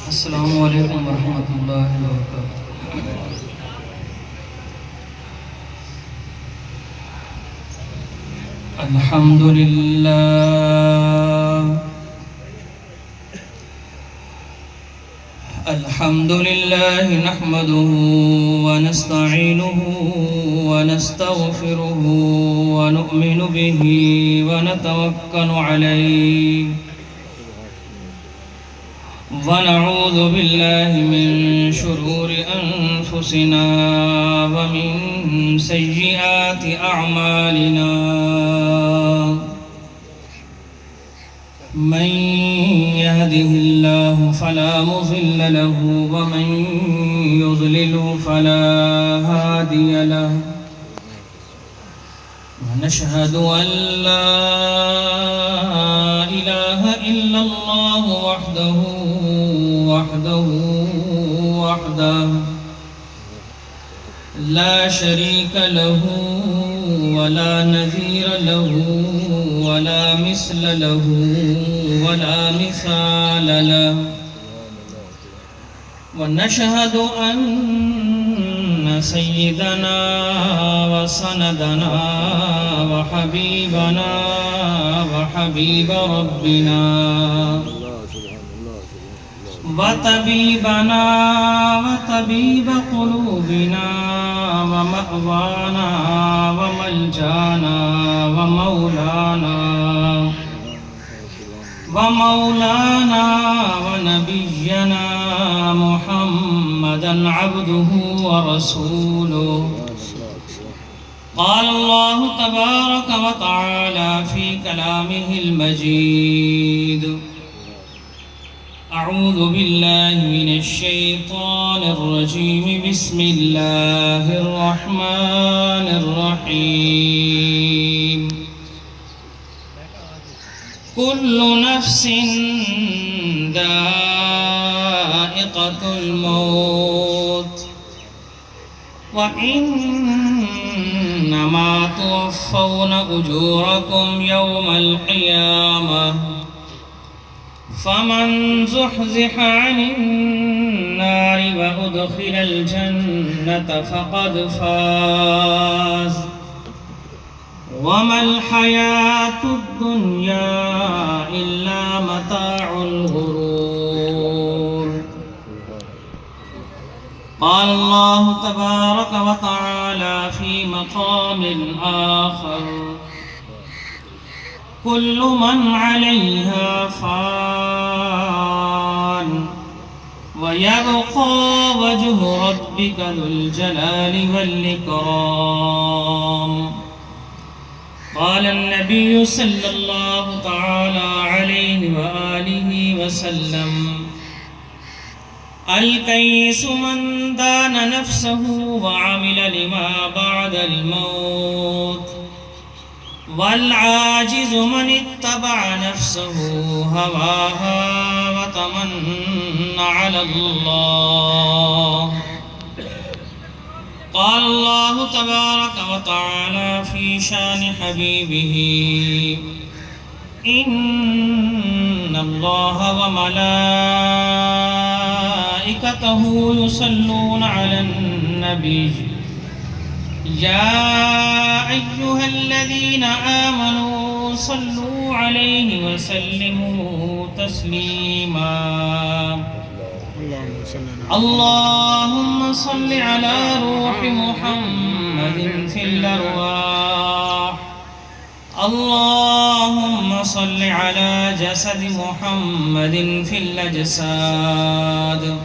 السلام علیکم ورحمۃ اللہ وبرکاتہ۔ الحمد للہ نحمده ونستعینه ونستغفره ونؤمن به ونتوکل علیہ ونعوذ بالله من شرور أنفسنا ومن سيئات أعمالنا من يهده الله فلا مضل له ومن يضلل فلا هادي له ونشهد أن لا إله إلا الله وحده لا شريك له ولا نظير له ولا مثل له ولا مثال له ونشهد أن سيدنا وسندنا وحبيبنا وحبيب ربنا وطبيبنا وطبيب قلوبنا ومأوانا وملجانا ومولانا ونبينا محمدا عبده ورسوله قال الله تبارك وتعالى في كلامه المجيد أعوذ بالله من الشيطان الرجيم بسم الله الرحمن الرحيم كل نفس ذائقة الموت وإنما توفون أجوركم يوم القيامة فمن زحزح عن النار وأدخل الجنة فقد فاز وما الحياة الدنيا إلا متاع الغرور قال الله تبارك وتعالى في مقام آخر كل من عليها فان ويبقى وجه ربك ذو الجلال والإكرام قال النبي صلى الله تعالى عليه وآله وسلم الكيس من دان نفسه وعمل لما بعد الموت والعاجز من اتبع نفسه هواها وتمنى على الله قال الله تبارك وتعالى في شان حبيبه إن الله وملائكته يصلون على النبي يا أيها الذين آمنوا صلوا عليه وسلموا تسليما اللهم صل على روح محمد في الأرواح اللهم صل على جسد محمد في الأجساد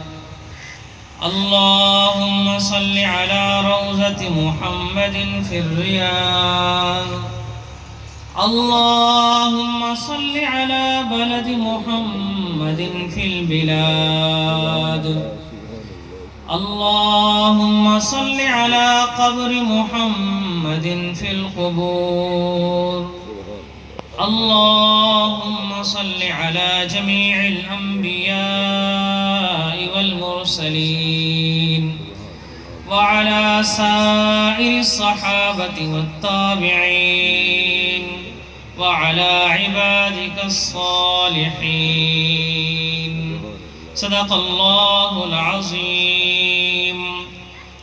اللهم صل على روضة محمد في الرياض اللهم صل على بلد محمد في البلاد اللهم صل على قبر محمد في القبور اللهم صل على جميع الأنبياء والمرسلين وعلى سائر الصحابة والتابعين وعلى عبادك الصالحين صدق اللہ العظیم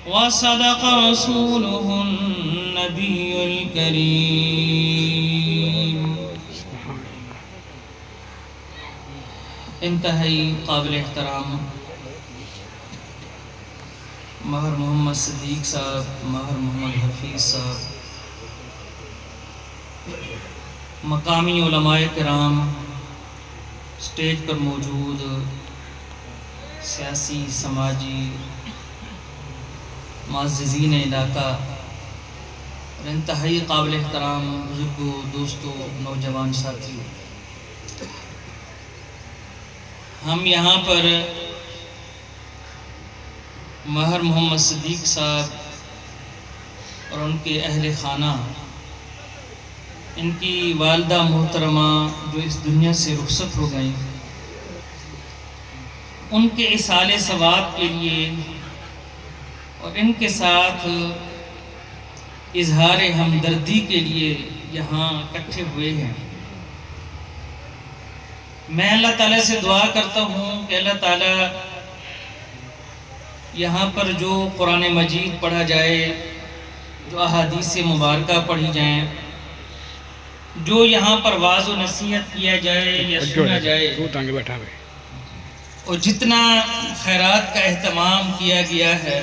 وصدق رسوله النبی الکریم۔ انتہائی قابل احترام ماہر محمد صدیق صاحب، ماہر محمد حفیظ صاحب، مقامی علماء کرام، سٹیج پر موجود سیاسی سماجی معززین علاقہ اور انتہائی قابل احترام بزرگوں، دوستوں، نوجوان ساتھیوں، ہم یہاں پر ماہر محمد صدیق صاحب اور ان کے اہل خانہ، ان کی والدہ محترمہ جو اس دنیا سے رخصت ہو گئیں، ان کے اصال ثواب کے لیے اور ان کے ساتھ اظہار ہمدردی کے لیے یہاں اکٹھے ہوئے ہیں۔ میں اللہ تعالیٰ سے دعا کرتا ہوں کہ اللہ تعالیٰ یہاں پر جو قرآن مجید پڑھا جائے، جو احادیث مبارکہ پڑھی جائیں، جو یہاں پر واعظ و نصیحت کیا جائے یا سنا جائے، اور جتنا خیرات کا اہتمام کیا گیا ہے،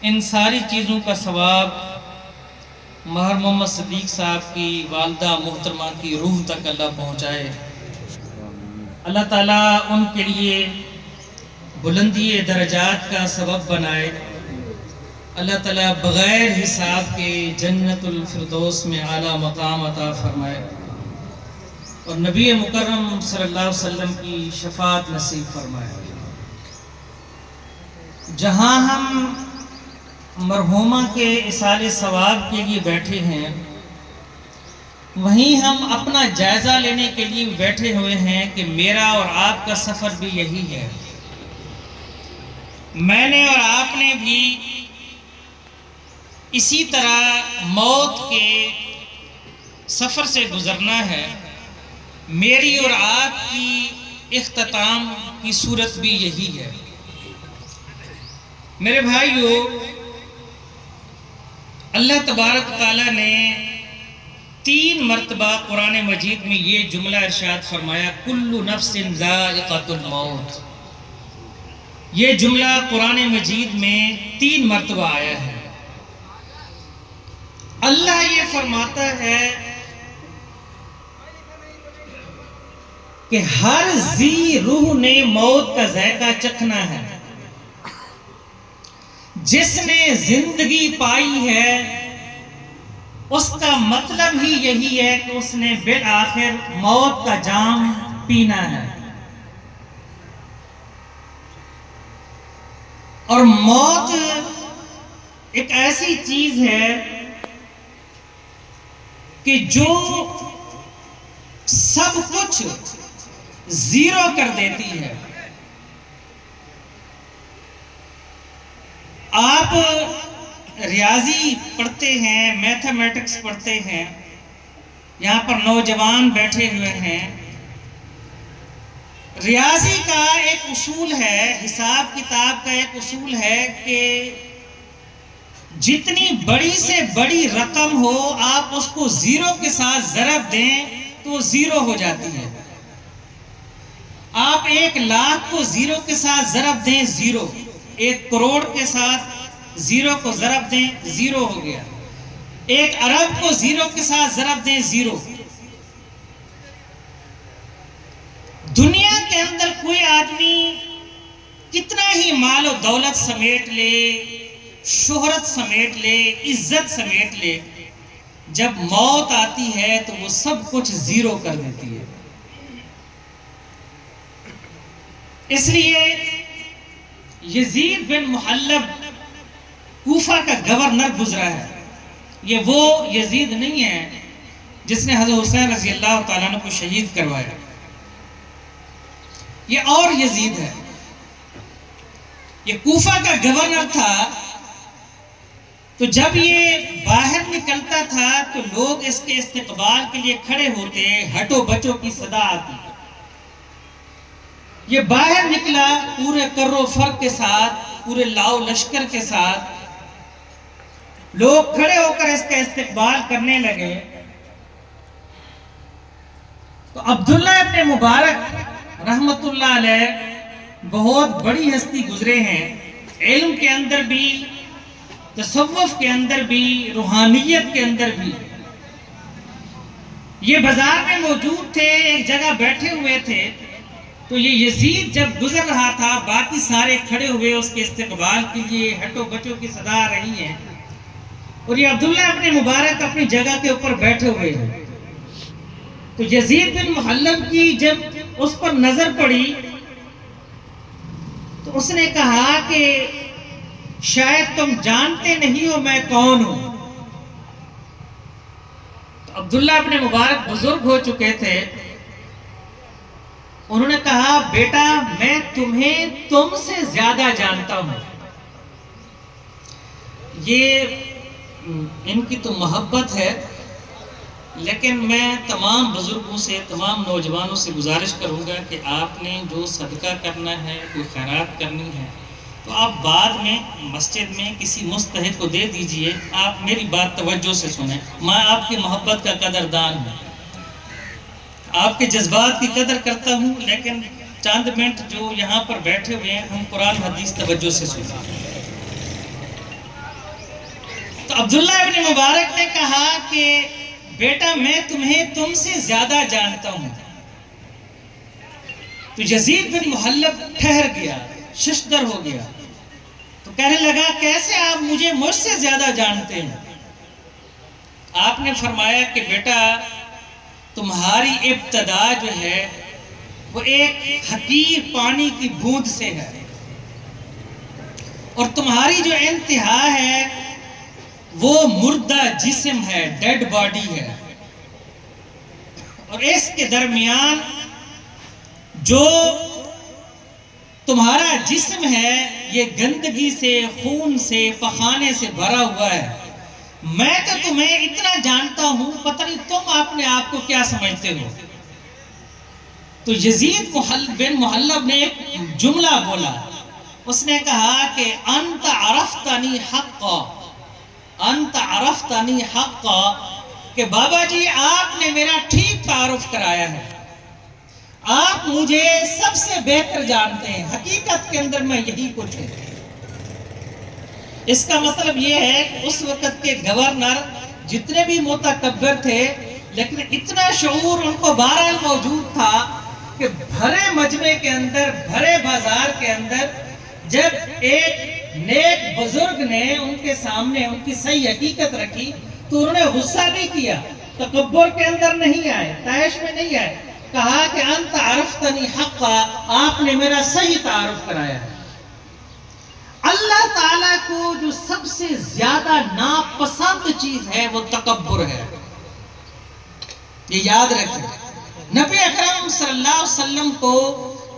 ان ساری چیزوں کا ثواب ماہر محمد صدیق صاحب کی والدہ محترمہ کی روح تک اللہ پہنچائے۔ اللہ تعالیٰ ان کے لیے بلندی درجات کا سبب بنائے۔ اللہ تعالیٰ بغیر حساب کے جنت الفردوس میں اعلیٰ مقام عطا فرمائے اور نبی مکرم صلی اللہ علیہ وسلم کی شفاعت نصیب فرمائے۔ جہاں ہم مرحومہ کے اصال ثواب کے لیے بیٹھے ہیں، وہیں ہم اپنا جائزہ لینے کے لیے بیٹھے ہوئے ہیں کہ میرا اور آپ کا سفر بھی یہی ہے۔ میں نے اور آپ نے بھی اسی طرح موت کے سفر سے گزرنا ہے۔ میری اور آپ کی اختتام کی صورت بھی یہی ہے۔ میرے بھائیو، اللہ تبارک تعالیٰ نے 3 مرتبہ قرآن مجید میں یہ جملہ ارشاد فرمایا، کل نفس ذائقۃ الموت۔ یہ جملہ قرآن مجید میں 3 مرتبہ آیا ہے۔ اللہ یہ فرماتا ہے کہ ہر ذی روح نے موت کا ذائقہ چکھنا ہے۔ جس نے زندگی پائی ہے اس کا مطلب ہی یہی ہے کہ اس نے بالآخر موت کا جام پینا ہے۔ اور موت ایک ایسی چیز ہے کہ جو سب کچھ زیرو کر دیتی ہے۔ آپ ریاضی پڑھتے ہیں، میتھمیٹکس پڑھتے ہیں، یہاں پر نوجوان بیٹھے ہوئے ہیں۔ ریاضی کا ایک اصول ہے، حساب کتاب کا ایک اصول ہے کہ جتنی بڑی سے بڑی رقم ہو، آپ اس کو زیرو کے ساتھ ضرب دیں تو وہ زیرو ہو جاتی ہے۔ آپ 1,00,000 کو زیرو کے ساتھ ضرب دیں، زیرو۔ 1 کروڑ کے ساتھ زیرو کو ضرب دیں، زیرو ہو گیا۔ 1 ارب کو زیرو کے ساتھ ضرب دیں، زیرو۔ دنیا کے اندر کوئی آدمی کتنا ہی مال و دولت سمیٹ لے، شہرت سمیٹ لے، عزت سمیٹ لے، جب موت آتی ہے تو وہ سب کچھ زیرو کر دیتی ہے۔ اس لیے یزید بن محلب کوفہ کا گورنر گزرا ہے۔ یہ وہ یزید نہیں ہے جس نے حضرت حسین رضی اللہ تعالیٰ عنہ کو شہید کروایا، یہ اور یزید ہے۔ یہ کوفہ کا گورنر تھا، تو جب یہ باہر نکلتا تھا تو لوگ اس کے استقبال کے لیے کھڑے ہوتے، ہٹو بچو کی صدا آتی۔ یہ باہر نکلا پورے کر و فر کے ساتھ، پورے لاؤ لشکر کے ساتھ، لوگ کھڑے ہو کر اس کا استقبال کرنے لگے۔ تو عبداللہ ابن مبارک رحمت اللہ علیہ بہت بڑی ہستی گزرے ہیں، علم کے اندر بھی، تصوف کے اندر بھی، روحانیت کے اندر بھی۔ یہ بازار میں موجود تھے، ایک جگہ بیٹھے ہوئے تھے، تو یہ یزید جب گزر رہا تھا، باقی سارے کھڑے ہوئے اس کے استقبال کے لیے، ہٹو بچو کی صدا آ رہی ہے، اور یہ عبداللہ ابن مبارک اپنی جگہ کے اوپر بیٹھے ہوئے ہیں۔ تو یزید بن محلب کی جب اس پر نظر پڑی تو اس نے کہا کہ شاید تم جانتے نہیں ہو میں کون ہوں۔ تو عبداللہ ابن مبارک بزرگ ہو چکے تھے، انہوں نے کہا بیٹا میں تمہیں تم سے زیادہ جانتا ہوں۔ یہ ان کی تو محبت ہے، لیکن میں تمام بزرگوں سے، تمام نوجوانوں سے گزارش کروں گا کہ آپ نے جو صدقہ کرنا ہے، کوئی خیرات کرنی ہے، تو آپ بعد میں مسجد میں کسی مستحق کو دے دیجئے۔ آپ میری بات توجہ سے سنیں، میں آپ کی محبت کا قدردان ہوں، آپ کے جذبات کی قدر کرتا ہوں، لیکن چند منٹ جو یہاں پر بیٹھے ہوئے ہیں ہم قرآن حدیث توجہ سے سنیں۔ تو عبداللہ ابن مبارک نے کہا کہ بیٹا میں تمہیں تم سے زیادہ جانتا ہوں۔ تو یزید بن محلب ٹھہر گیا، ششدر ہو گیا، تو کہنے لگا کیسے آپ مجھے مجھ سے زیادہ جانتے ہیں؟ آپ نے فرمایا کہ بیٹا تمہاری ابتدا جو ہے وہ ایک حقیر پانی کی بوند سے ہے، اور تمہاری جو انتہا ہے وہ مردہ جسم ہے، ڈیڈ باڈی ہے، اور اس کے درمیان جو تمہارا جسم ہے یہ گندگی سے، خون سے، پخانے سے بھرا ہوا ہے۔ میں تو تمہیں اتنا جانتا ہوں، پتہ نہیں تم اپنے آپ کو کیا سمجھتے ہو۔ تو یزید بن محلب نے ایک جملہ بولا، اس نے کہا کہ انت عرفتنی حقا، انت عرفتنی حقا، کہ بابا جی آپ نے میرا ٹھیک تعارف کرایا ہے، آپ مجھے سب سے بہتر جانتے ہیں، حقیقت کے اندر میں یہی کچھ ہوں۔ اس کا مطلب یہ ہے کہ اس وقت کے گورنر جتنے بھی متکبر تھے، لیکن اتنا شعور ان کو بہرحال موجود تھا کہ بھرے مجمع کے اندر، بھرے بازار کے اندر جب ایک نیک بزرگ نے ان کے سامنے ان کی صحیح حقیقت رکھی تو انہوں نے غصہ نہیں کیا، تکبر کے اندر نہیں آئے، تائش میں نہیں آئے، کہا کہ انت عرفتنی حقا، آپ نے میرا صحیح تعارف کرایا ہے۔ اللہ تعالیٰ کو جو سب سے زیادہ ناپسند چیز ہے وہ تکبر ہے، یہ یاد رکھیں۔ نبی اکرم صلی اللہ علیہ وسلم کو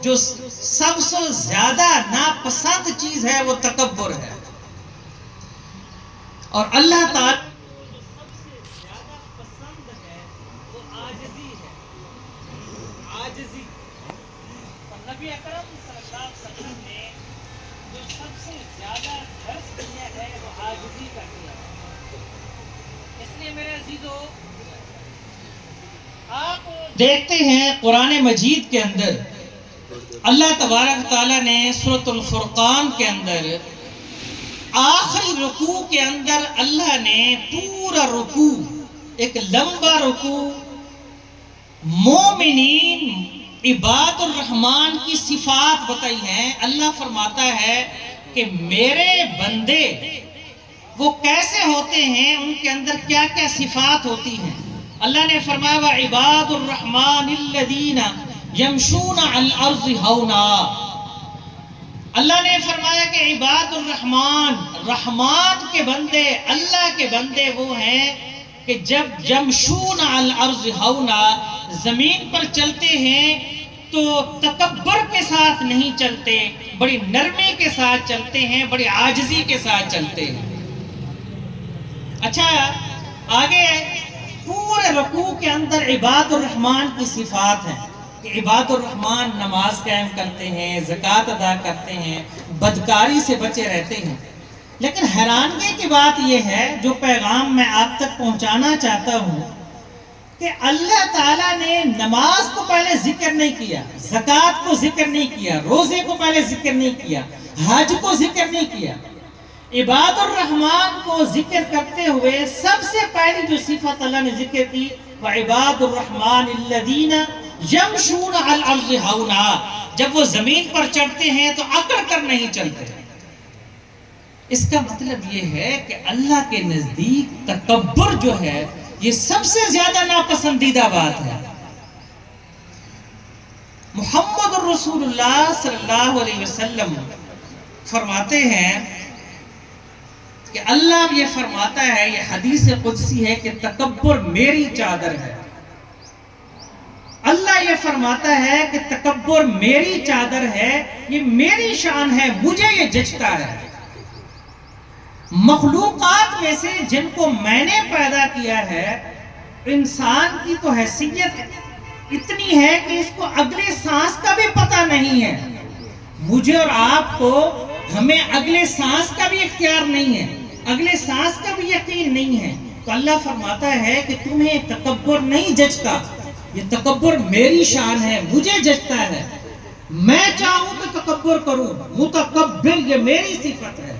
جو سب سے زیادہ ناپسند چیز ہے وہ تکبر ہے، اور اللہ تعالیٰ کو جو سب سے زیادہ پسند ہے وہ عاجزی ہے، عاجزی۔ اور نبی اکرم صلی اللہ علیہ وسلم نے جو سب سے زیادہ درس دیا ہے وہ عاجزی کا دیا ہے۔ اس لیے میرے عزیزو، آپ دیکھتے ہیں قرآن مجید کے اندر اللہ تبارک تعالیٰ نے سورۃ الفرقان کے اندر آخری رکوع کے اندر اللہ نے پورا رکوع، ایک لمبا رکوع، مومنین عباد الرحمن کی صفات بتائی ہیں۔ اللہ فرماتا ہے کہ میرے بندے وہ کیسے ہوتے ہیں، ان کے اندر کیا کیا صفات ہوتی ہیں۔ اللہ نے فرمایا وَعِبَادُ الرَّحْمَنِ الَّذِينَ يَمْشُونَ عَلَى الْأَرْضِ هَوْنًا۔ اللہ نے فرمایا کہ عباد الرحمن، رحمان کے بندے، اللہ کے بندے وہ ہیں کہ جب یمشون علی الارض ہونا، زمین پر چلتے ہیں تو تکبر کے ساتھ نہیں چلتے، بڑی نرمی کے ساتھ چلتے ہیں، بڑی عاجزی کے ساتھ چلتے ہیں۔ اچھا آگے پورے رکوع کے اندر عباد الرحمن کی صفات ہیں، کہ عباد الرحمن نماز قائم کرتے ہیں، زکوٰۃ ادا کرتے ہیں، بدکاری سے بچے رہتے ہیں، لیکن حیرانگی کی بات یہ ہے، جو پیغام میں آپ تک پہنچانا چاہتا ہوں، کہ اللہ تعالیٰ نے نماز کو پہلے ذکر نہیں کیا، زکوٰۃ کو ذکر نہیں کیا، روزے کو پہلے ذکر نہیں کیا، حج کو ذکر نہیں کیا۔ عباد الرحمن کو ذکر کرتے ہوئے سب سے پہلی جو صفت اللہ نے ذکر کی، وَعِبَادُ الرَّحْمَنِ الَّذِينَ يَمْشُونَ عَلَى الْأَرْضِ هَوْنًا، جب وہ زمین پر چڑھتے ہیں تو اکڑ کر نہیں چلتے۔ اس کا مطلب یہ ہے کہ اللہ کے نزدیک تکبر جو ہے یہ سب سے زیادہ ناپسندیدہ بات ہے۔ محمد الرسول اللہ صلی اللہ علیہ وسلم فرماتے ہیں کہ اللہ یہ فرماتا ہے، یہ حدیث قدسی ہے کہ تکبر میری چادر ہے۔ اللہ یہ فرماتا ہے کہ تکبر میری چادر ہے، یہ میری شان ہے، مجھے یہ جچتا ہے۔ مخلوقات میں سے جن کو میں نے پیدا کیا ہے، انسان کی تو حیثیت اتنی ہے کہ اس کو اگلے سانس کا بھی پتہ نہیں ہے۔ مجھے اور آپ کو، ہمیں اگلے سانس کا بھی اختیار نہیں ہے، اگلے سانس کا بھی یقین نہیں ہے۔ تو اللہ فرماتا ہے کہ تمہیں تکبر نہیں جچتا، یہ تکبر میری شان ہے، مجھے جچتا ہے۔ میں چاہوں تو تکبر کروں، متکبر یہ میری صفت ہے۔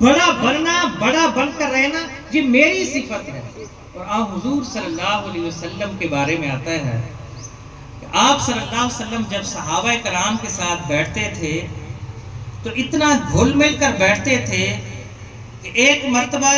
بڑا بننا، بڑا بن کر رہنا یہ میری صفت ہے۔ اور آپ حضور صلی اللہ علیہ وسلم کے بارے میں آتا ہے کہ آپ صلی اللہ علیہ وسلم جب صحابہ کرام کے ساتھ بیٹھتے تھے تو اتنا گھل مل کر بیٹھتے تھے کہ ایک مرتبہ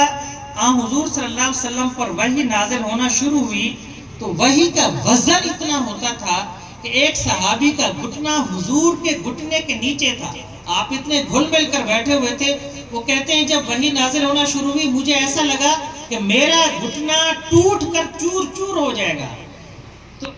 حضور صلی اللہ علیہ وسلم پر وحی نازل ہونا شروع ہوئی تو وحی کا وزن اتنا ہوتا تھا کہ ایک صحابی کا گھٹنا حضور کے گھٹنے کے نیچے تھا۔ آپ اتنے گھل مل کر بیٹھے ہوئے تھے۔ وہ کہتے ہیں جب وحی نازل ہونا شروع ہوئی مجھے ایسا لگا کہ میرا گھٹنا ٹوٹ کر چور چور ہو جائے گا۔ تو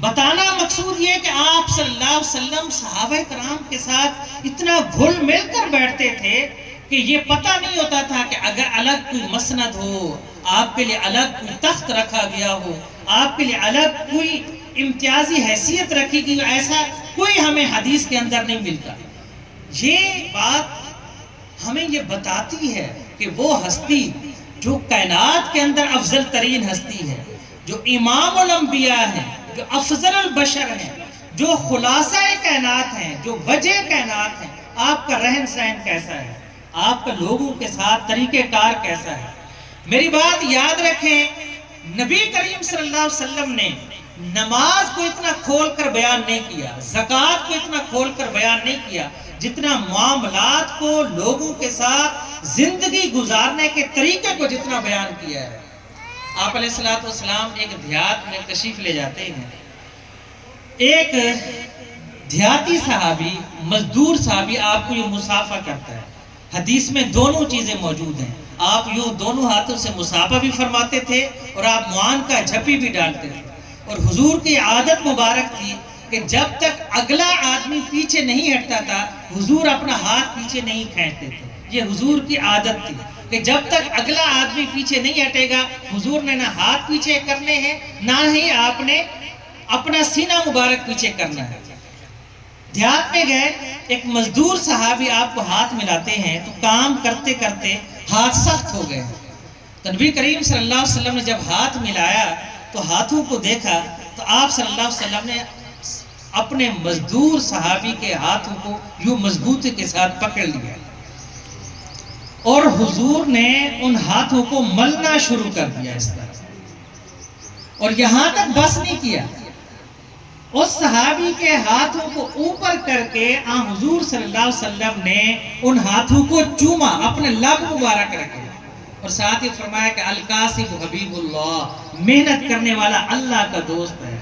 بتانا مقصود یہ کہ آپ صلی اللہ علیہ وسلم صحابہ کرام کے ساتھ اتنا گھل مل کر بیٹھتے تھے کہ یہ پتہ نہیں ہوتا تھا کہ اگر الگ کوئی مسند ہو، آپ کے لیے الگ کوئی تخت رکھا گیا ہو، آپ کے لیے الگ کوئی امتیازی حیثیت رکھی گئی، ایسا کوئی ہمیں حدیث کے اندر نہیں ملتا۔ یہ بات ہمیں یہ بتاتی ہے کہ وہ ہستی جو کائنات کے اندر افضل ترین ہستی ہے، جو امام الانبیاء ہیں، جو افضل البشر ہیں، جو خلاصہ کائنات ہیں، جو وجہ کائنات ہیں، آپ کا رہن سہن کیسا ہے، آپ کا لوگوں کے ساتھ طریقہ کار کیسا ہے۔ میری بات یاد رکھیں، نبی کریم صلی اللہ علیہ وسلم نے نماز کو اتنا کھول کر بیان نہیں کیا، زکوٰۃ کو اتنا کھول کر بیان نہیں کیا، جتنا معاملات کو، لوگوں کے ساتھ زندگی گزارنے کے طریقے کو جتنا بیان کیا ہے۔ آپ علیہ السلام ایک دیہات میں تشریف لے جاتے ہیں۔ ایک دیہاتی صحابی، مزدور صحابی آپ کو یہ مصافحہ کرتا ہے۔ حدیث میں دونوں چیزیں موجود ہیں، آپ یوں دونوں ہاتھوں سے مصافحہ بھی فرماتے تھے اور آپ معان کا جھپی بھی ڈالتے تھے۔ اور حضور کی عادت مبارک تھی کہ جب تک اگلا آدمی پیچھے نہیں ہٹتا تھا حضور اپنا ہاتھ پیچھے نہیں کھینچتے تھے۔ یہ حضور کی عادت تھی کہ جب تک اگلا آدمی پیچھے نہیں ہٹے گا حضور نے نہ ہاتھ پیچھے کرنے ہیں، نہ ہی آپ نے اپنا سینہ مبارک پیچھے کرنا ہے۔ دیہات میں گئے، ایک مزدور صحابی آپ کو ہاتھ ملاتے ہیں تو کام کرتے کرتے ہاتھ سخت ہو گئے۔ تو نبی کریم صلی اللہ علیہ وسلم نے جب ہاتھ ملایا تو ہاتھوں کو دیکھا تو آپ صلی اللہ علیہ وسلم نے اپنے مزدور صحابی کے ہاتھوں کو یوں مضبوطی کے ساتھ پکڑ لیا اور حضور نے ان ہاتھوں کو ملنا شروع کر دیا اس طرح، اور یہاں تک بس نہیں کیا، اس صحابی کے ہاتھوں کو اوپر کر کے حضور صلی اللہ علیہ وسلم نے ان ہاتھوں کو چوما، اپنے لب مبارک رکھے اور ساتھ ہی فرمایا کہ القاسم حبیب اللہ، محنت کرنے والا اللہ کا دوست ہے،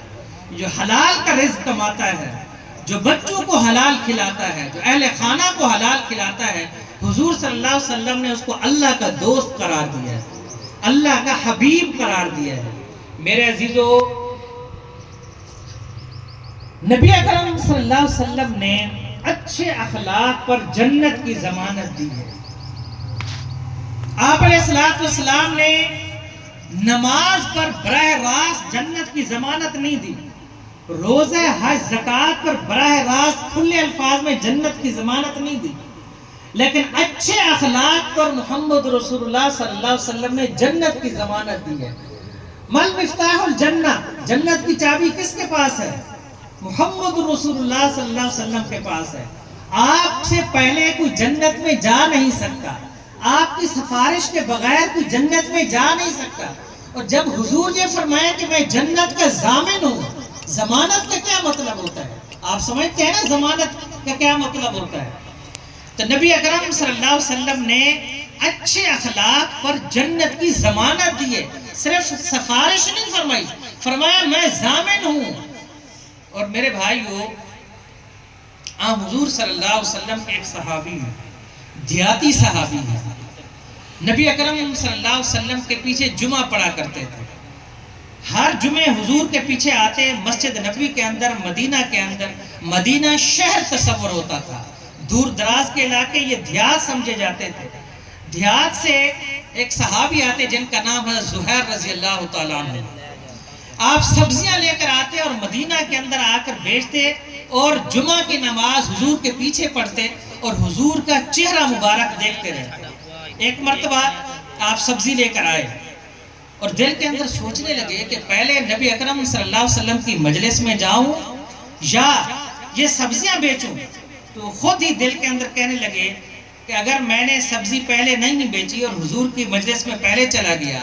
جو حلال کا رزق کماتا ہے، جو بچوں کو حلال کھلاتا ہے، جو اہل خانہ کو حلال کھلاتا ہے۔ حضور صلی اللہ علیہ وسلم نے اس کو اللہ کا دوست قرار دیا ہے، اللہ کا حبیب قرار دیا ہے۔ میرے عزیزو، نبی اکرم صلی اللہ علیہ وسلم نے اچھے اخلاق پر جنت کی ضمانت دی ہے۔ آپ علیہ السلام نے نماز پر براہ راست جنت کی ضمانت نہیں دی، روزہ حج زکوٰۃ پر براہ راست کھلے الفاظ میں جنت کی ضمانت نہیں دی، لیکن اچھے اخلاق پر محمد رسول اللہ صلی اللہ علیہ وسلم نے جنت کی ضمانت دی ہے۔ مل مفتاح الجنہ، جنت کی چابی کس کے پاس ہے؟ محمد رسول اللہ صلی اللہ علیہ وسلم کے پاس ہے۔ آپ سے پہلے کوئی جنت میں جا نہیں سکتا، آپ کی سفارش کے بغیر کوئی جنت میں جا نہیں سکتا۔ اور جب حضور یہ فرمایا کہ میں جنت کا ضامن ہوں، ضمانت کا کیا مطلب ہوتا ہے؟ آپ سمجھتے ہیں نا ضمانت کا کیا مطلب ہوتا ہے؟ تو نبی اکرم صلی اللہ علیہ وسلم نے اچھے اخلاق پر جنت کی ضمانت دی ہے، صرف سفارش نہیں فرمائی، فرمایا میں ضامن ہوں۔ اور میرے بھائیو، حضور صلی اللہ علیہ وسلم ایک صحابی ہیں، دیاتی صحابی ہیں، نبی اکرم صلی اللہ علیہ وسلم کے پیچھے جمعہ پڑھا کرتے تھے۔ ہر جمعے حضور کے پیچھے آتے، مسجد نبوی کے اندر، مدینہ کے اندر، مدینہ شہر تصور ہوتا تھا، دور دراز کے علاقے یہ دیہات سمجھے جاتے تھے۔ دیہات سے ایک صحابی آتے جن کا نام ہے زہیر رضی اللہ تعالیٰ عنہ۔ آپ سبزیاں لے کر آتے اور مدینہ کے اندر آ کر بیچتے اور جمعہ کی نماز حضور کے پیچھے پڑھتے اور حضور کا چہرہ مبارک دیکھتے رہتے۔ ایک مرتبہ آپ سبزی لے کر آئے اور دل کے اندر سوچنے لگے کہ پہلے نبی اکرم صلی اللہ علیہ وسلم کی مجلس میں جاؤں یا یہ سبزیاں بیچوں؟ تو خود ہی دل کے اندر کہنے لگے کہ اگر میں نے سبزی پہلے نہیں بیچی اور حضور کی مجلس میں پہلے چلا گیا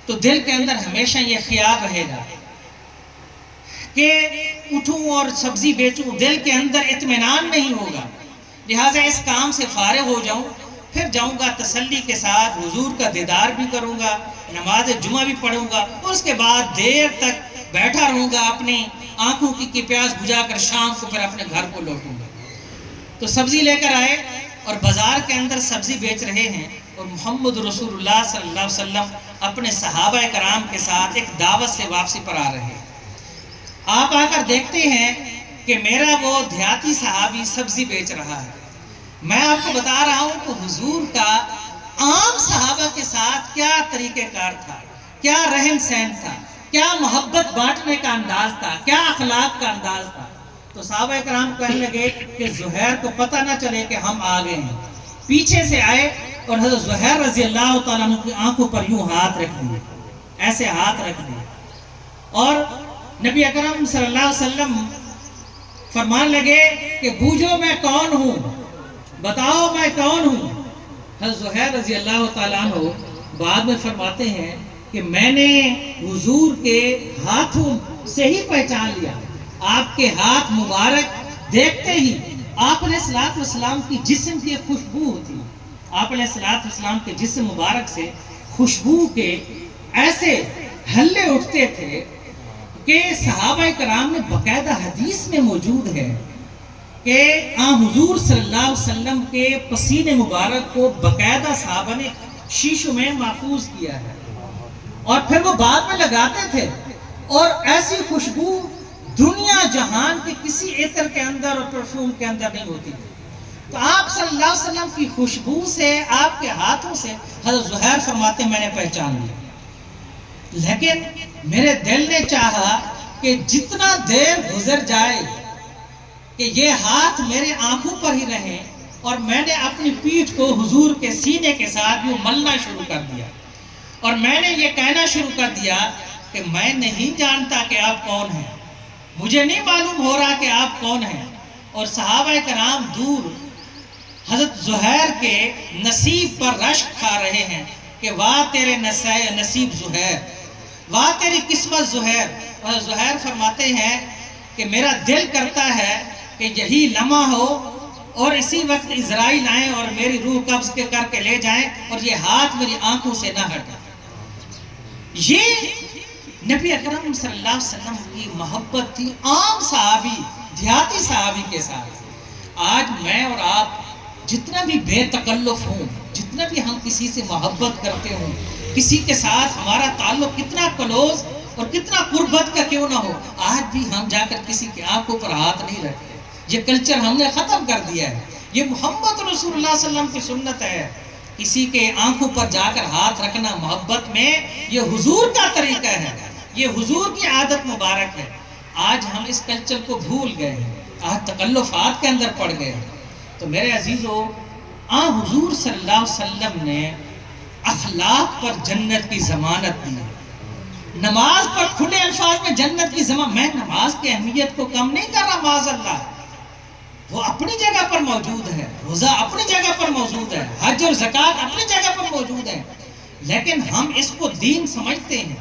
تو دل کے اندر ہمیشہ یہ خیال رہے گا کہ اٹھوں اور سبزی بیچوں، دل کے اندر اطمینان نہیں ہوگا، لہٰذا اس کام سے فارغ ہو جاؤں، پھر جاؤں گا تسلی کے ساتھ حضور کا دیدار بھی کروں گا، نماز جمعہ بھی پڑھوں گا، اور اس کے بعد دیر تک بیٹھا رہوں گا، اپنی آنکھوں کی پیاس بجھا کر شام کو پھر اپنے گھر کو لوٹوں گا۔ تو سبزی لے کر آئے اور بازار کے اندر سبزی بیچ رہے ہیں اور محمد رسول اللہ صلی اللہ علیہ وسلم اپنے صحابہ کرام کے ساتھ ایک دعوت سے واپسی پر آ رہے ہیں۔ آپ آ کر دیکھتے ہیں کہ میرا وہ دیہاتی صحابی سبزی بیچ رہا ہے۔ میں آپ کو بتا رہا ہوں کہ حضور کا عام صحابہ کے ساتھ کیا طریقہ کار تھا، کیا رہن سہن تھا، کیا محبت بانٹنے کا انداز تھا، کیا اخلاق کا انداز تھا۔ تو صحابہ کرام کہنے لگے کہ زہیر کو پتہ نہ چلے کہ ہم آ گئے ہیں۔ پیچھے سے آئے اور حضرت زہیر رضی اللہ تعالیٰ عنہ کی آنکھوں پر یوں ہاتھ رکھ دیے، ایسے ہاتھ رکھ دیے، اور نبی اکرم صلی اللہ علیہ وسلم فرمان لگے کہ بوجھو میں کون ہوں، بتاؤ میں کون ہوں۔ حضرت زہیر رضی اللہ تعالیٰ عنہ بعد میں فرماتے ہیں کہ میں نے حضور کے ہاتھوں سے ہی پہچان لیا، آپ کے ہاتھ مبارک دیکھتے ہی آپ علیہ السلام کی جسم کی خوشبو ہوتی، آپ علیہ السلام کے جسم مبارک سے خوشبو کے ایسے ہلے اٹھتے تھے کہ صحابہ کرام میں باقاعدہ حدیث میں موجود ہے کہ حضور صلی اللہ علیہ وسلم کے پسینے مبارک کو باقاعدہ صحابہ نے شیشوں میں محفوظ کیا ہے اور پھر وہ بعد میں لگاتے تھے، اور ایسی خوشبو دنیا جہان کے کسی عطر کے اندر اور پرفیوم کے اندر نہیں ہوتی تھی۔ تو آپ صلی اللہ علیہ وسلم کی خوشبو سے، آپ کے ہاتھوں سے حضرت زہیر فرماتے میں نے پہچان لیا، لیکن میرے دل نے چاہا کہ جتنا دیر گزر جائے کہ یہ ہاتھ میرے آنکھوں پر ہی رہے، اور میں نے اپنی پیٹھ کو حضور کے سینے کے ساتھ یوں ملنا شروع کر دیا اور میں نے یہ کہنا شروع کر دیا کہ میں نہیں جانتا کہ آپ کون ہیں، مجھے نہیں معلوم ہو رہا کہ آپ کون ہیں۔ اور صحابہ کرام دور حضرت زہیر کے نصیب پر رشک کھا رہے ہیں کہ واہ تیرے نصیب زہیر، واہ تیری قسمت زہیر۔ اور زہیر فرماتے ہیں کہ میرا دل کرتا ہے کہ یہی لمحہ ہو اور اسی وقت عزرائیل آئیں اور میری روح قبض کے کر کے لے جائیں اور یہ ہاتھ میری آنکھوں سے نہ ہٹے۔ یہ نبی اکرم صلی اللہ علیہ وسلم کی محبت تھی عام صحابی، دیہاتی صحابی کے ساتھ۔ آج میں اور آپ جتنا بھی بے تکلف ہوں، جتنا بھی ہم کسی سے محبت کرتے ہوں، کسی کے ساتھ ہمارا تعلق کتنا کلوز اور کتنا قربت کا کیوں نہ ہو، آج بھی ہم جا کر کسی کی آنکھوں پر ہاتھ نہیں رکھتے۔ یہ کلچر ہم نے ختم کر دیا ہے، یہ محمد رسول اللہ صلی اللہ علیہ وسلم کی سنت ہے۔ کسی کے آنکھوں پر جا کر ہاتھ رکھنا محبت میں، یہ حضور کا طریقہ ہے، یہ حضور کی عادت مبارک ہے۔ آج ہم اس کلچر کو بھول گئے ہیں، آج تکلفات کے اندر پڑ گئے ہیں۔ تو میرے عزیزو، حضور صلی اللہ علیہ وسلم نے اخلاق پر جنت کی ضمانت دی ہے۔ نماز پر کھلے الفاظ میں جنت کی ضمانت، میں نماز کی اہمیت کو کم نہیں کر رہا، معاذ اللہ، وہ اپنی جگہ پر موجود ہے، روزہ اپنی جگہ پر موجود ہے، حج اور زکوٰۃ اپنی جگہ پر موجود ہے، لیکن ہم اس کو دین سمجھتے ہیں،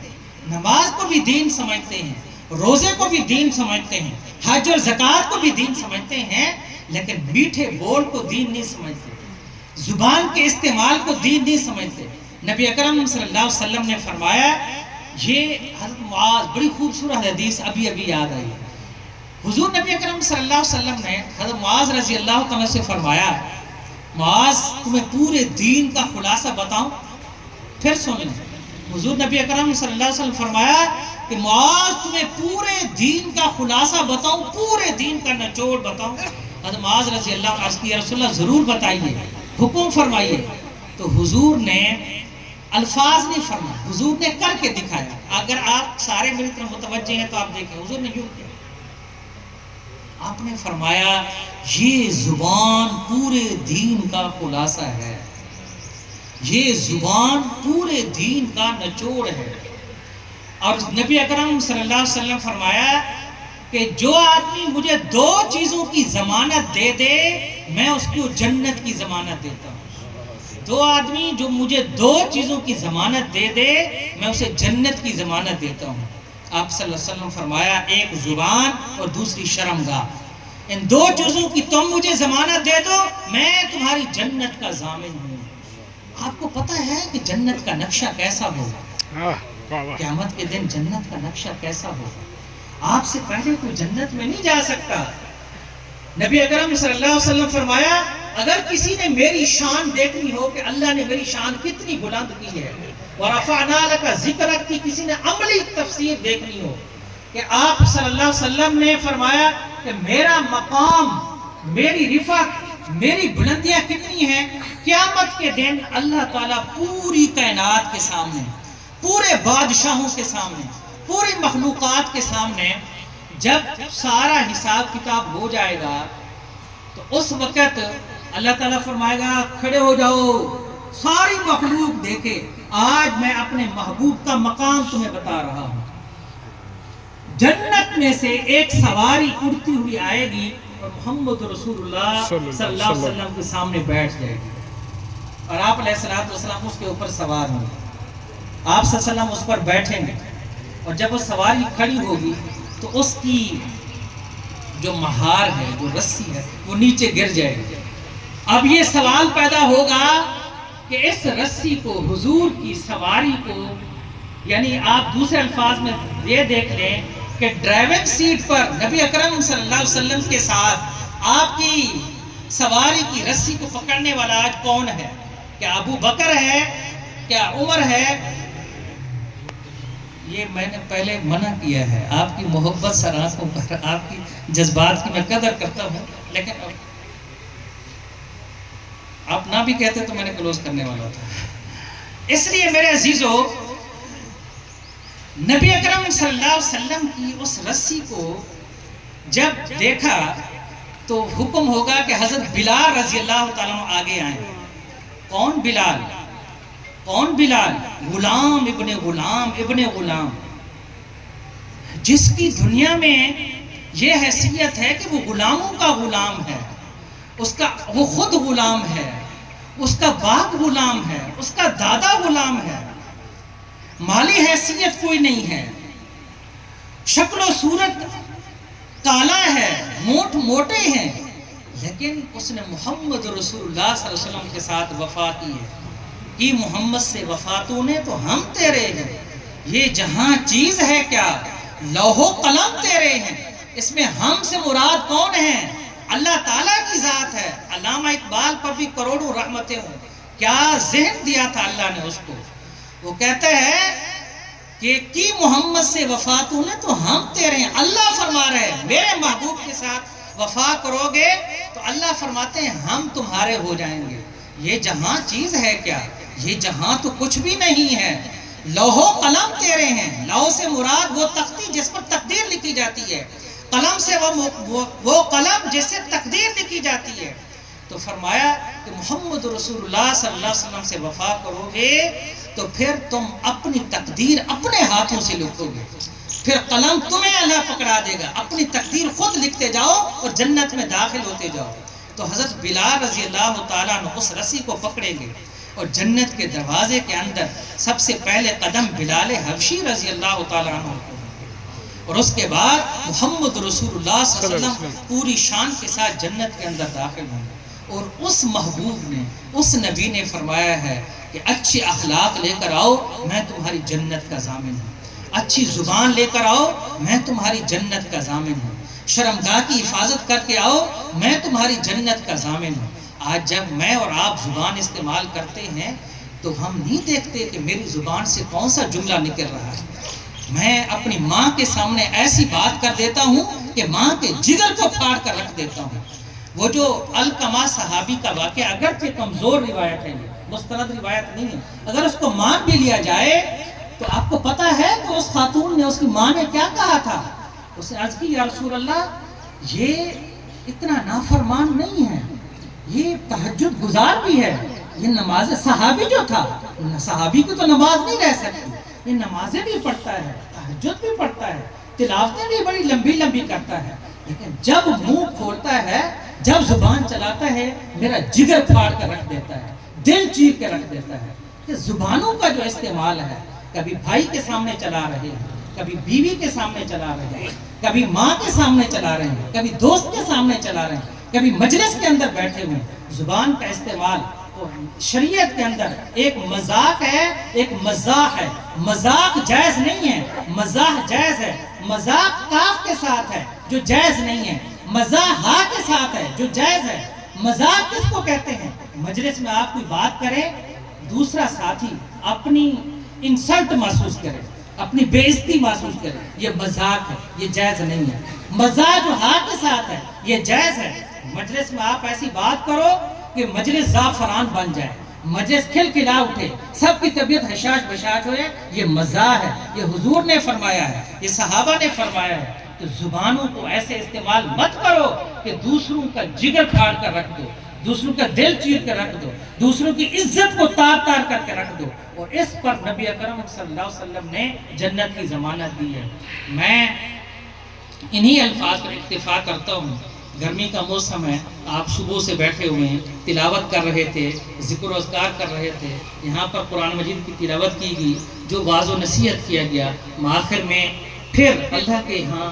نماز کو بھی دین سمجھتے ہیں، روزے کو بھی دین سمجھتے ہیں، حج اور زکوٰۃ کو بھی دین سمجھتے ہیں، لیکن میٹھے بول کو دین نہیں سمجھتے، زبان کے استعمال کو دین نہیں سمجھتے۔ نبی اکرم صلی اللہ علیہ وسلم نے فرمایا، یہ حضرت معاذ، بڑی خوبصورت حدیث ابھی یاد آئی، حضور نبی اکرم صلی اللہ علیہ وسلم نے حضرت معاذ رضی اللہ تعالیٰ سے فرمایا، معاذ تمہیں پورے دین کا خلاصہ بتاؤں؟ پھر سن لیں، حضور نبی اکرم صلی اللہ علیہ وسلم فرمایا کہ معاذ تمہیں پورے دین کا خلاصہ بتاؤں، پورے دین کا نچوڑ بتاؤں؟ حضرت معاذ رضی اللہ عنہ کہ یا رسول اللہ ضرور بتائیے، حکم فرمائیے۔ تو حضور نے الفاظ نہیں فرمایا، حضور نے کر کے دکھایا۔ اگر آپ سارے میری طرف متوجہ ہیں تو آپ دیکھیں، حضور نے یوں کیا، آپ نے فرمایا یہ زبان پورے دین کا خلاصہ ہے، یہ زبان پورے دین کا نچوڑ ہے۔ اور نبی اکرم صلی اللہ علیہ وسلم فرمایا کہ جو آدمی مجھے دو چیزوں کی ضمانت دے دے، میں اس کو جنت کی ضمانت دیتا ہوں۔ دو آدمی جو مجھے دو چیزوں کی ضمانت دے دے، میں اسے جنت کی ضمانت دیتا ہوں۔ آپ صلی اللہ علیہ وسلم فرمایا، ایک زبان اور دوسری شرمگاہ، ان دو چیزوں کی تم مجھے ضمانت دے دو، میں تمہاری جنت کا ضامن ہوں۔ آپ کو پتہ ہے کہ جنت کا نقشہ کیسا ہوگا؟ قیامت کے دن جنت کا نقشہ کیسا ہوگا؟ آپ سے پہلے کوئی جنت میں نہیں جا سکتا۔ نبی اکرم صلی اللہ علیہ وسلم فرمایا، اگر کسی نے میری شان دیکھنی ہو کہ اللہ نے میری شان کتنی بلند کی ہے، وَرَفَعْنَا لَكَ ذِكْرَكَ کی کسی نے عملی تفسیر دیکھنی ہو کہ آپ صلی اللہ علیہ وسلم نے فرمایا کہ میرا مقام، میری رفعت، میری بلندیاں کتنی ہیں، قیامت کے دن اللہ تعالیٰ پوری کائنات کے سامنے، پورے بادشاہوں کے سامنے، پوری مخلوقات کے سامنے جب سارا حساب کتاب ہو جائے گا تو اس وقت اللہ تعالیٰ فرمائے گا کھڑے ہو جاؤ، ساری مخلوق دیکھے، آج میں اپنے محبوب کا مقام تمہیں بتا رہا ہوں۔ جنت میں سے ایک سواری اڑتی ہوئی آئے گی اور محمد رسول اللہ صلی اللہ علیہ وسلم کے سامنے بیٹھ جائے گی، اور آپ علیہ السلام اس کے اوپر سوار ہوں گے، آپ صلی اللہ علیہ وسلم اس پر بیٹھیں گے، اور جب وہ سواری کھڑی ہوگی تو اس کی جو مہار ہے، جو رسی ہے، وہ نیچے گر جائے گی۔ اب یہ سوال پیدا ہوگا کہ اس رسی کو، حضور کی سواری کو، یعنی آپ دوسرے الفاظ میں یہ دیکھ لیں کہ ڈرائیونگ سیٹ پر نبی اکرم صلی اللہ علیہ وسلم کے ساتھ آپ کی سواری کی رسی کو پکڑنے والا آج کون ہے؟ کیا ابو بکر ہے؟ کیا عمر ہے؟ یہ میں نے پہلے منع کیا ہے، آپ کی محبت سر آنکھوں پر، آپ کی جذبات کی میں قدر کرتا ہوں، لیکن آپ نہ بھی کہتے تو میں نے کلوز کرنے والا تھا۔ اس لیے میرے عزیزو، نبی اکرم صلی اللہ علیہ وسلم کی اس رسی کو جب دیکھا تو حکم ہوگا کہ حضرت بلال رضی اللہ تعالیٰ آگے آئیں۔ کون بلال؟ کون بلال؟ غلام ابن غلام ابن غلام، جس کی دنیا میں یہ حیثیت ہے کہ وہ غلاموں کا غلام ہے، وہ خود غلام ہے، اس کا باپ غلام ہے، اس کا دادا غلام ہے، مالی حیثیت کوئی نہیں ہے، شکل و صورت کالا ہے، موٹ موٹے ہیں، لیکن اس نے محمد رسول اللہ صلی اللہ علیہ وسلم کے ساتھ وفا کی ہے کہ محمد سے وفا تو نے تو ہم تیرے ہیں، یہ جہاں چیز ہے کیا، لوح و قلم تیرے ہیں، اس میں ہم سے مراد کون ہیں؟ اللہ تعالیٰ کی ذات ہے۔ علامہ اقبال پر بھی کروڑوں رحمتیں ہوں، کیا ذہن دیا تھا اللہ نے اس کو، وہ کہتے ہیں کہ کی محمد سے وفا تو نے تو ہم تیرے ہیں، اللہ فرما رہے ہیں میرے محبوب کے ساتھ وفا کرو گے تو اللہ فرماتے ہیں ہم تمہارے ہو جائیں گے، یہ جہاں چیز ہے کیا، یہ جہاں تو کچھ بھی نہیں ہے، لوح و قلم تیرے ہیں، لوح سے مراد وہ تختی جس پر تقدیر لکھی جاتی ہے، قلم سے وہ قلم جس سے تقدیر لکھی جاتی ہے۔ تو فرمایا کہ محمد رسول اللہ صلی اللہ علیہ وسلم سے وفا کرو گے تو پھر تم اپنی تقدیر اپنے ہاتھوں سے لکھو گے، پھر قلم تمہیں اللہ پکڑا دے گا، اپنی تقدیر خود لکھتے جاؤ اور جنت میں داخل ہوتے جاؤ۔ تو حضرت بلال رضی اللہ تعالیٰ عنہ اس رسی کو پکڑیں گے اور جنت کے دروازے کے اندر سب سے پہلے قدم بلال حبشی رضی اللہ تعالیٰ عنہ کو، اور اس کے بعد محمد رسول اللہ صلی اللہ علیہ وسلم پوری شان کے ساتھ جنت کے اندر داخل ہوں گے۔ اور اس محبوب نے، اس نبی نے فرمایا ہے کہ اچھے اخلاق لے کر آؤ، میں تمہاری جنت کا ضامن ہوں، اچھی زبان لے کر آؤ، میں تمہاری جنت کا ضامن ہوں، شرمگاہ کی حفاظت کر کے آؤ، میں تمہاری جنت کا ضامن ہوں۔ آج جب میں اور آپ زبان استعمال کرتے ہیں تو ہم نہیں دیکھتے کہ میری زبان سے کون سا جملہ نکل رہا ہے۔ میں اپنی ماں کے سامنے ایسی بات کر دیتا ہوں کہ ماں کے جگر کو پھاڑ کر رکھ دیتا ہوں۔ وہ جو علقمہ صحابی کا واقعہ اگرچہ کمزور روایت ہے، یہ مستند روایت نہیں ہے، اگر اس کو مان بھی لیا جائے تو آپ کو پتا ہے کہ اس خاتون نے، اس کی ماں نے کیا کہا تھا؟ اس نے عرض کی یا رسول اللہ یہ اتنا نافرمان نہیں ہے، یہ تہجد گزار بھی ہے، یہ نماز، صحابی جو تھا، صحابی کو تو نماز نہیں رہ سکتی، یہ نمازیں بھی پڑھتا ہے، تہجد بھی پڑھتا ہے، تلاوتیں بھی بڑی لمبی لمبی کرتا ہے، لیکن جب منہ کھولتا ہے، جب زبان چلاتا ہے، میرا جگر پھاڑ کر رکھ دیتا ہے، دل چیر کے رکھ دیتا ہے۔ کہ زبانوں کا جو استعمال ہے، کبھی بھائی کے سامنے چلا رہے ہیں، کبھی بیوی کے سامنے چلا رہے ہیں، کبھی ماں کے سامنے چلا رہے ہیں، کبھی دوست کے سامنے چلا رہے ہیں، کبھی مجلس کے اندر بیٹھے ہوئے ہیں۔ زبان کا استعمال شریعت کے اندر ایک مذاق ہے، ایک مزاح ہے۔ مذاق جائز نہیں ہے، مزاح جائز ہے۔ مذاق کاف کے ساتھ ہے جو جائز نہیں ہے، مزاح ہا کے ساتھ ہے جو جائز ہے۔ مذاق کس کو کہتے ہیں؟ مجلس میں آپ کوئی بات کریں، دوسرا ساتھی اپنی انسلٹ محسوس کرے، اپنی بے عزتی محسوس کرے، یہ مذاق ہے، یہ جائز نہیں ہے۔ مزاح جو ہا کے ساتھ ہے یہ جائز ہے۔ مجلس میں آپ ایسی بات کرو کہ مجلس زعفران بن جائے، مجلس کھلکھلا اٹھے، سب کی طبیعت حشاش بشاش ہوئے، یہ مزاح ہے، یہ حضور نے فرمایا ہے، یہ صحابہ نے فرمایا ہے۔ تو زبانوں کو ایسے استعمال مت کرو کہ دوسروں کا جگر پھاڑ کر رکھ دو، دوسروں کا دل چیر کر رکھ دو، دوسروں کی عزت کو تار تار کر کے رکھ دو۔ اور اس پر نبی اکرم صلی اللہ علیہ وسلم نے جنت کی ضمانت دی ہے۔ میں انہی الفاظ پر اکتفا کرتا ہوں۔ گرمی کا موسم ہے، آپ صبح سے بیٹھے ہوئے ہیں، تلاوت کر رہے تھے، ذکر و اذکار کر رہے تھے، یہاں پر قرآن مجید کی تلاوت کی گئی، جو واعظ و نصیحت کیا گیا، آخر میں پھر اللہ کے ہاں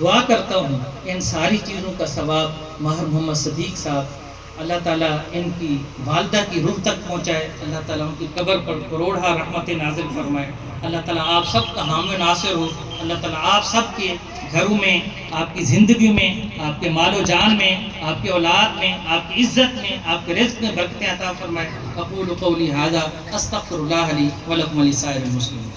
دعا کرتا ہوں ان ساری چیزوں کا ثواب ماہر محمد صدیق صاحب، اللہ تعالیٰ ان کی والدہ کی روح تک پہنچائے، اللہ تعالیٰ ان کی قبر پر کروڑہ رحمت نازل فرمائے، اللہ تعالیٰ آپ سب کا حامی ناصر ہو، اللہ تعالیٰ آپ سب کے گھروں میں، آپ کی زندگی میں، آپ کے مال و جان میں، آپ کے اولاد میں، آپ کی عزت میں، آپ کے رزق میں برکتیں عطا فرمائے۔ اقول قولی ھذا استغفر اللہ لی ولکم ولسائر المسلمین۔